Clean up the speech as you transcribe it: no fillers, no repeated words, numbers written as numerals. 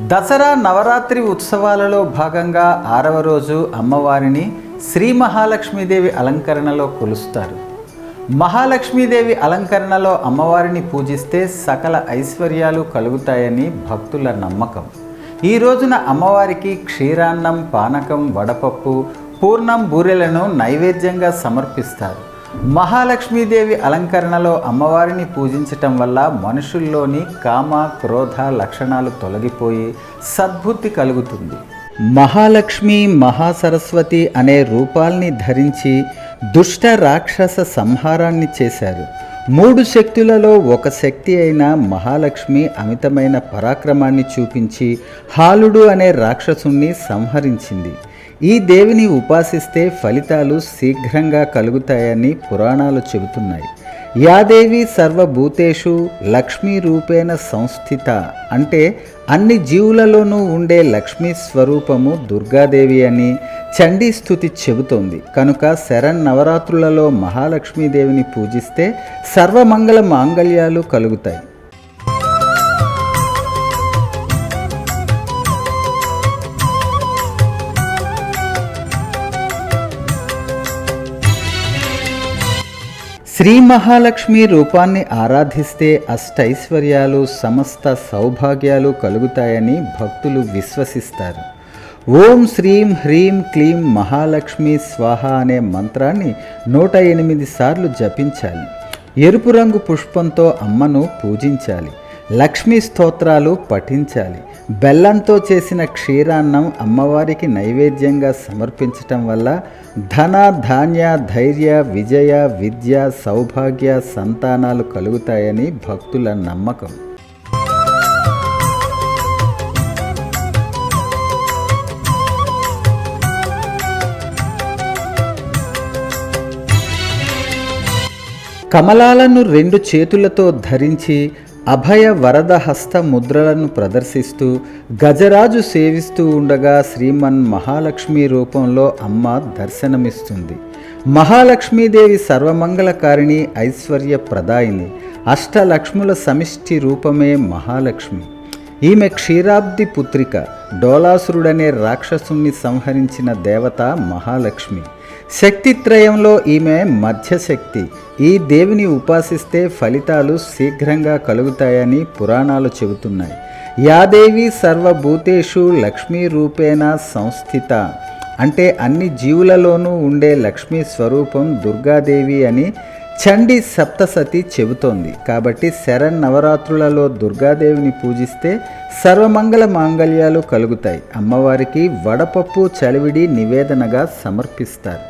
దసరా నవరాత్రి ఉత్సవాలలో భాగంగా 6వ రోజు అమ్మవారిని శ్రీ మహాలక్ష్మీదేవి అలంకరణలో కొలుస్తారు. మహాలక్ష్మీదేవి అలంకరణలో అమ్మవారిని పూజిస్తే సకల ఐశ్వర్యాలు కలుగుతాయని భక్తుల నమ్మకం. ఈ రోజున అమ్మవారికి క్షీరాన్నం, పానకం, వడపప్పు, పూర్ణం, బూరెలను నైవేద్యంగా సమర్పిస్తారు. మహాలక్ష్మీదేవి అలంకరణలో అమ్మవారిని పూజించటం వల్ల మనుషుల్లోని కామ, క్రోధ లక్షణాలు తొలగిపోయి సద్బుద్ధి కలుగుతుంది. మహాలక్ష్మి, మహాసరస్వతి అనే రూపాల్ని ధరించి దుష్ట రాక్షస సంహారాన్ని చేశారు. 3 శక్తులలో ఒక శక్తి అయిన మహాలక్ష్మి అమితమైన పరాక్రమాన్ని చూపించి హాలుడు అనే రాక్షసుణ్ణి సంహరించింది. ఈ దేవిని ఉపాసిస్తే ఫలితాలు శీఘ్రంగా కలుగుతాయని పురాణాలు చెబుతున్నాయి. యాదేవి సర్వభూతేషు లక్ష్మీ రూపేణ సంస్థిత అంటే అన్ని జీవులలోనూ ఉండే లక్ష్మీ స్వరూపము దుర్గాదేవి అని చండీ స్తుతి చెబుతోంది. కనుక శరన్నవరాత్రులలో మహాలక్ష్మీదేవిని పూజిస్తే సర్వమంగళ మాంగళ్యాలు కలుగుతాయి. శ్రీ మహాలక్ష్మి రూపాన్ని ఆరాధిస్తే అష్టైశ్వర్యాలు, సమస్త సౌభాగ్యాలు కలుగుతాయని భక్తులు విశ్వసిస్తారు. ఓం శ్రీం హ్రీం క్లీం మహాలక్ష్మి స్వాహ అనే మంత్రాన్ని 108 సార్లు జపించాలి. ఎరుపు రంగు పుష్పంతో అమ్మను పూజించాలి. లక్ష్మీ స్తోత్రాలు పఠించాలి. బెల్లంతో చేసిన క్షీరాన్నం అమ్మవారికి నైవేద్యంగా సమర్పించటం వల్ల ధన, ధాన్య, ధైర్య, విజయ, విద్య, సౌభాగ్య, సంతానాలు కలుగుతాయని భక్తుల నమ్మకం. కమలాలను 2 చేతులతో ధరించి అభయ వరద హస్త ముద్రలను ప్రదర్శిస్తూ గజరాజు సేవిస్తూ ఉండగా శ్రీమన్ మహాలక్ష్మి రూపంలో అమ్మ దర్శనమిస్తుంది. మహాలక్ష్మీదేవి సర్వమంగళకారిణి, ఐశ్వర్యప్రదాయిని, అష్టలక్ష్ముల సమిష్టి రూపమే మహాలక్ష్మి. ఈమె క్షీరాబ్ది పుత్రిక. డోలాసురుడనే రాక్షసుని సంహరించిన దేవత మహాలక్ష్మి. శక్తిత్రయంలో ఈమె మధ్యశక్తి. ఈ దేవిని ఉపాసిస్తే ఫలితాలు శీఘ్రంగా కలుగుతాయని పురాణాలు చెబుతున్నాయి. యాదేవి సర్వభూతేషు లక్ష్మీ రూపేణ సంస్థిత అంటే అన్ని జీవులలోనూ ఉండే లక్ష్మీ స్వరూపం దుర్గాదేవి అని చండీ సప్తసతి చెబుతోంది. కాబట్టి శరన్నవరాత్రులలో దుర్గాదేవిని పూజిస్తే సర్వమంగళ మాంగళ్యాలు కలుగుతాయి. అమ్మవారికి వడపప్పు, చలివిడి నివేదనగా సమర్పిస్తారు.